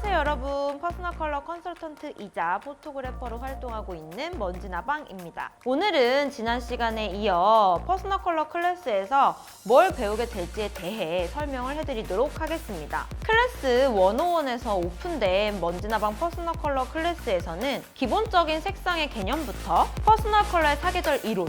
안녕하세요 여러분, 퍼스널 컬러 컨설턴트이자 포토그래퍼로 활동하고 있는 먼지나방입니다. 오늘은 지난 시간에 이어 퍼스널 컬러 클래스에서 뭘 배우게 될지에 대해 설명을 해드리도록 하겠습니다. 클래스 101에서 오픈된 먼지나방 퍼스널 컬러 클래스에서는 기본적인 색상의 개념부터 퍼스널 컬러의 사계절 이론,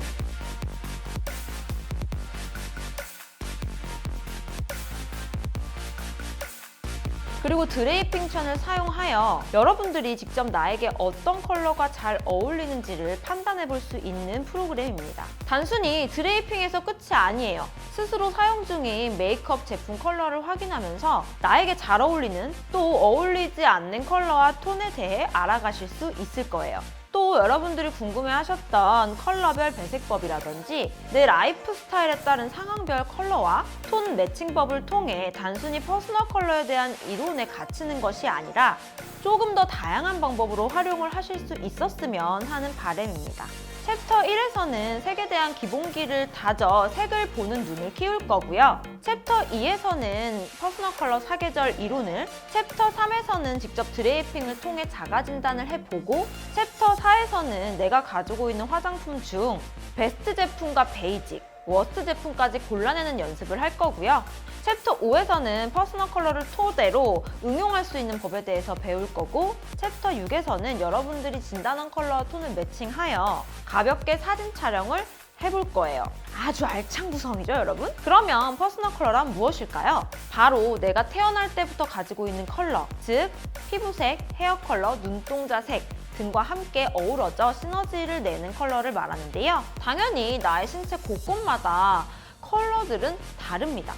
그리고 드레이핑 천을 사용하여 여러분들이 직접 나에게 어떤 컬러가 잘 어울리는지를 판단해 볼 수 있는 프로그램입니다. 단순히 드레이핑에서 끝이 아니에요. 스스로 사용 중인 메이크업 제품 컬러를 확인하면서 나에게 잘 어울리는 또 어울리지 않는 컬러와 톤에 대해 알아가실 수 있을 거예요. 또 여러분들이 궁금해하셨던 컬러별 배색법이라든지 내 라이프 스타일에 따른 상황별 컬러와 톤 매칭법을 통해 단순히 퍼스널 컬러에 대한 이론에 갇히는 것이 아니라 조금 더 다양한 방법으로 활용을 하실 수 있었으면 하는 바람입니다. 챕터 1에서는 색에 대한 기본기를 다져 색을 보는 눈을 키울 거고요. 챕터 2에서는 퍼스널 컬러 사계절 이론을, 챕터 3에서는 직접 드레이핑을 통해 자가 진단을 해보고, 챕터 4에서는 내가 가지고 있는 화장품 중 베스트 제품과 베이직, 워스트 제품까지 골라내는 연습을 할 거고요. 챕터 5에서는 퍼스널 컬러를 토대로 응용할 수 있는 법에 대해서 배울 거고, 챕터 6에서는 여러분들이 진단한 컬러와 톤을 매칭하여 가볍게 사진 촬영을 해볼 거예요. 아주 알찬 구성이죠, 여러분? 그러면 퍼스널 컬러란 무엇일까요? 바로 내가 태어날 때부터 가지고 있는 컬러, 즉 피부색, 헤어 컬러, 눈동자 색 등과 함께 어우러져 시너지를 내는 컬러를 말하는데요. 당연히 나의 신체 곳곳마다 컬러들은 다릅니다.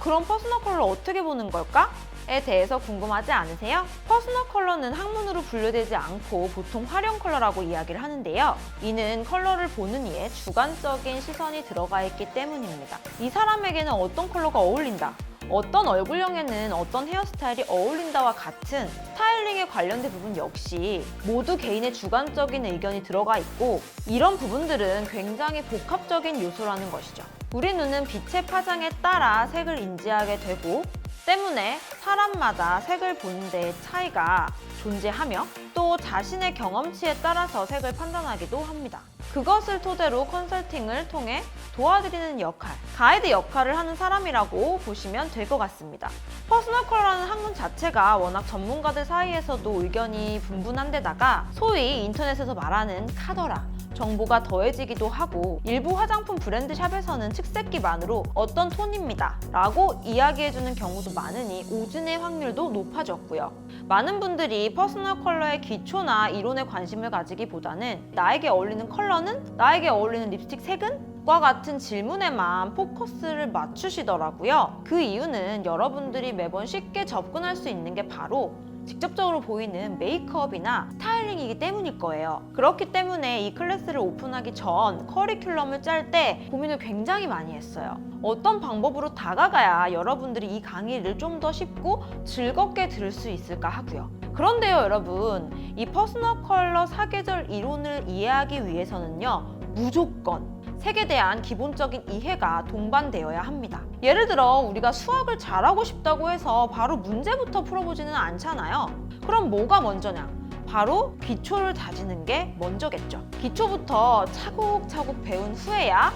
그럼 퍼스널 컬러를 어떻게 보는 걸까? 에 대해서 궁금하지 않으세요? 퍼스널 컬러는 학문으로 분류되지 않고 보통 활용 컬러라고 이야기를 하는데요. 이는 컬러를 보는 이에 주관적인 시선이 들어가 있기 때문입니다. 이 사람에게는 어떤 컬러가 어울린다, 어떤 얼굴형에는 어떤 헤어스타일이 어울린다와 같은 스타일링에 관련된 부분 역시 모두 개인의 주관적인 의견이 들어가 있고, 이런 부분들은 굉장히 복합적인 요소라는 것이죠. 우리 눈은 빛의 파장에 따라 색을 인지하게 되고 때문에 사람마다 색을 보는 데의 차이가 존재하며 또 자신의 경험치에 따라서 색을 판단하기도 합니다. 그것을 토대로 컨설팅을 통해 도와드리는 역할, 가이드 역할을 하는 사람이라고 보시면 될 것 같습니다. 퍼스널 컬러라는 학문 자체가 워낙 전문가들 사이에서도 의견이 분분한 데다가 소위 인터넷에서 말하는 카더라, 정보가 더해지기도 하고 일부 화장품 브랜드 샵에서는 측색기만으로 어떤 톤입니다 라고 이야기해주는 경우도 많으니 오진의 확률도 높아졌고요. 많은 분들이 퍼스널 컬러의 기초나 이론에 관심을 가지기보다는 나에게 어울리는 컬러는? 나에게 어울리는 립스틱 색은? 과 같은 질문에만 포커스를 맞추시더라고요. 그 이유는 여러분들이 매번 쉽게 접근할 수 있는 게 바로 직접적으로 보이는 메이크업이나 스타일링이기 때문일 거예요. 그렇기 때문에 이 클래스를 오픈하기 전 커리큘럼을 짤 때 고민을 굉장히 많이 했어요. 어떤 방법으로 다가가야 여러분들이 이 강의를 좀 더 쉽고 즐겁게 들을 수 있을까 하고요. 그런데요 여러분, 이 퍼스널 컬러 사계절 이론을 이해하기 위해서는요, 무조건 색에 대한 기본적인 이해가 동반되어야 합니다. 예를 들어 우리가 수학을 잘하고 싶다고 해서 바로 문제부터 풀어보지는 않잖아요. 그럼 뭐가 먼저냐? 바로 기초를 다지는 게 먼저겠죠. 기초부터 차곡차곡 배운 후에야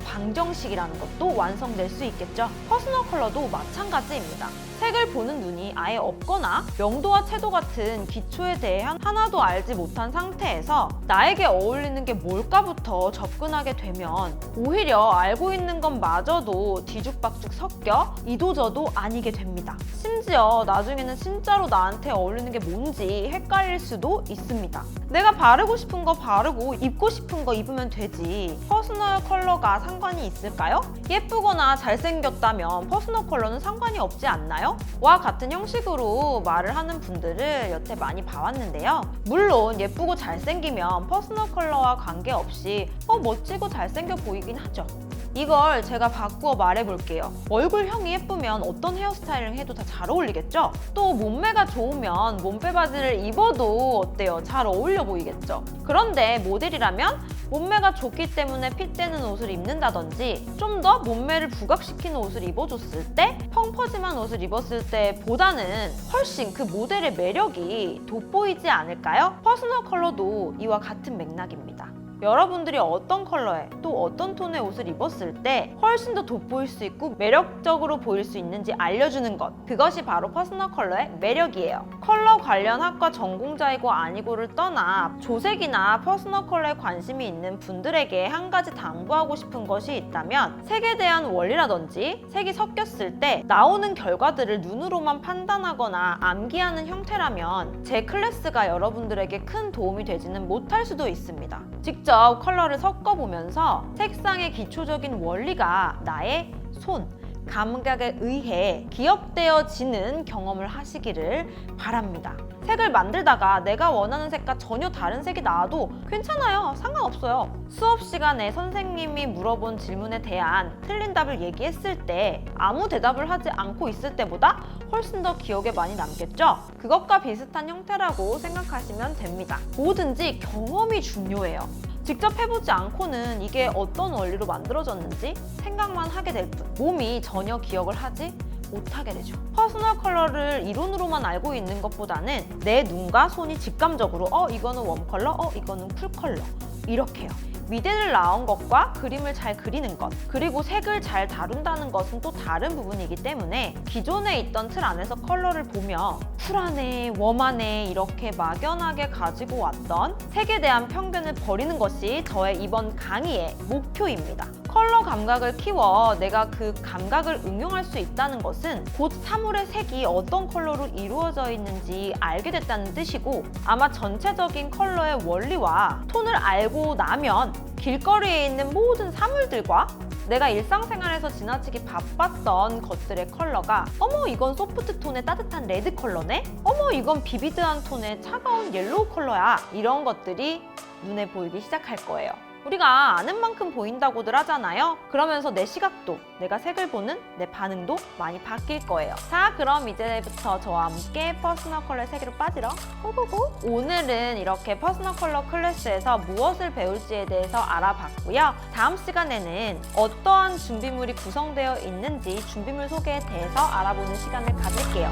방정식이라는 것도 완성될 수 있겠죠. 퍼스널 컬러도 마찬가지입니다. 색을 보는 눈이 아예 없거나 명도와 채도 같은 기초에 대해 하나도 알지 못한 상태에서 나에게 어울리는 게 뭘까부터 접근하게 되면 오히려 알고 있는 것마저도 뒤죽박죽 섞여 이도저도 아니게 됩니다. 심지어 나중에는 진짜로 나한테 어울리는 게 뭔지 헷갈릴 수도 있습니다. 내가 바르고 싶은 거 바르고 입고 싶은 거 입으면 되지 퍼스널 컬러가 상관이 있을까요? 예쁘거나 잘생겼다면 퍼스널 컬러는 상관이 없지 않나요? 와 같은 형식으로 말을 하는 분들을 여태 많이 봐왔는데요. 물론 예쁘고 잘생기면 퍼스널 컬러와 관계없이 멋지고 잘생겨 보이긴 하죠. 이걸 제가 바꾸어 말해볼게요. 얼굴형이 예쁘면 어떤 헤어스타일을 해도 다 잘 어울리겠죠? 또 몸매가 좋으면 몸빼 바지를 입어도 어때요? 잘 어울려 보이겠죠? 그런데 모델이라면 몸매가 좋기 때문에 핏되는 옷을 입는다든지 좀 더 몸매를 부각시키는 옷을 입어줬을 때 펑퍼짐한 옷을 입었을 때보다는 훨씬 그 모델의 매력이 돋보이지 않을까요? 퍼스널 컬러도 이와 같은 맥락입니다. 여러분들이 어떤 컬러에 또 어떤 톤의 옷을 입었을 때 훨씬 더 돋보일 수 있고 매력적으로 보일 수 있는지 알려주는 것, 그것이 바로 퍼스널 컬러의 매력이에요. 컬러 관련 학과 전공자이고 아니고를 떠나 조색이나 퍼스널 컬러에 관심이 있는 분들에게 한 가지 당부하고 싶은 것이 있다면 색에 대한 원리라든지 색이 섞였을 때 나오는 결과들을 눈으로만 판단하거나 암기하는 형태라면 제 클래스가 여러분들에게 큰 도움이 되지는 못할 수도 있습니다. 직접 컬러를 섞어보면서 색상의 기초적인 원리가 나의 손, 감각에 의해 기억되어지는 경험을 하시기를 바랍니다. 색을 만들다가 내가 원하는 색과 전혀 다른 색이 나와도 괜찮아요. 상관없어요. 수업 시간에 선생님이 물어본 질문에 대한 틀린 답을 얘기했을 때 아무 대답을 하지 않고 있을 때보다 훨씬 더 기억에 많이 남겠죠? 그것과 비슷한 형태라고 생각하시면 됩니다. 뭐든지 경험이 중요해요. 직접 해보지 않고는 이게 어떤 원리로 만들어졌는지 생각만 하게 될 뿐 몸이 전혀 기억을 하지 못하게 되죠. 퍼스널 컬러를 이론으로만 알고 있는 것보다는 내 눈과 손이 직감적으로 이거는 웜 컬러, 이거는 쿨 컬러 이렇게요. 미대를 나온 것과 그림을 잘 그리는 것, 그리고 색을 잘 다룬다는 것은 또 다른 부분이기 때문에 기존에 있던 틀 안에서 컬러를 보며 쿨하네, 웜하네 이렇게 막연하게 가지고 왔던 색에 대한 편견을 버리는 것이 저의 이번 강의의 목표입니다. 컬러 감각을 키워 내가 그 감각을 응용할 수 있다는 것은 곧 사물의 색이 어떤 컬러로 이루어져 있는지 알게 됐다는 뜻이고 아마 전체적인 컬러의 원리와 톤을 알고 나면 길거리에 있는 모든 사물들과 내가 일상생활에서 지나치게 바빴던 것들의 컬러가 어머 이건 소프트 톤의 따뜻한 레드 컬러네? 어머 이건 비비드한 톤의 차가운 옐로우 컬러야 이런 것들이 눈에 보이기 시작할 거예요. 우리가 아는 만큼 보인다고들 하잖아요. 그러면서 내 시각도, 내가 색을 보는 내 반응도 많이 바뀔 거예요. 자, 그럼 이제부터 저와 함께 퍼스널 컬러의 세계로 빠지러 고고고! 오늘은 이렇게 퍼스널 컬러 클래스에서 무엇을 배울지에 대해서 알아봤고요. 다음 시간에는 어떠한 준비물이 구성되어 있는지 준비물 소개에 대해서 알아보는 시간을 가질게요.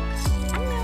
안녕!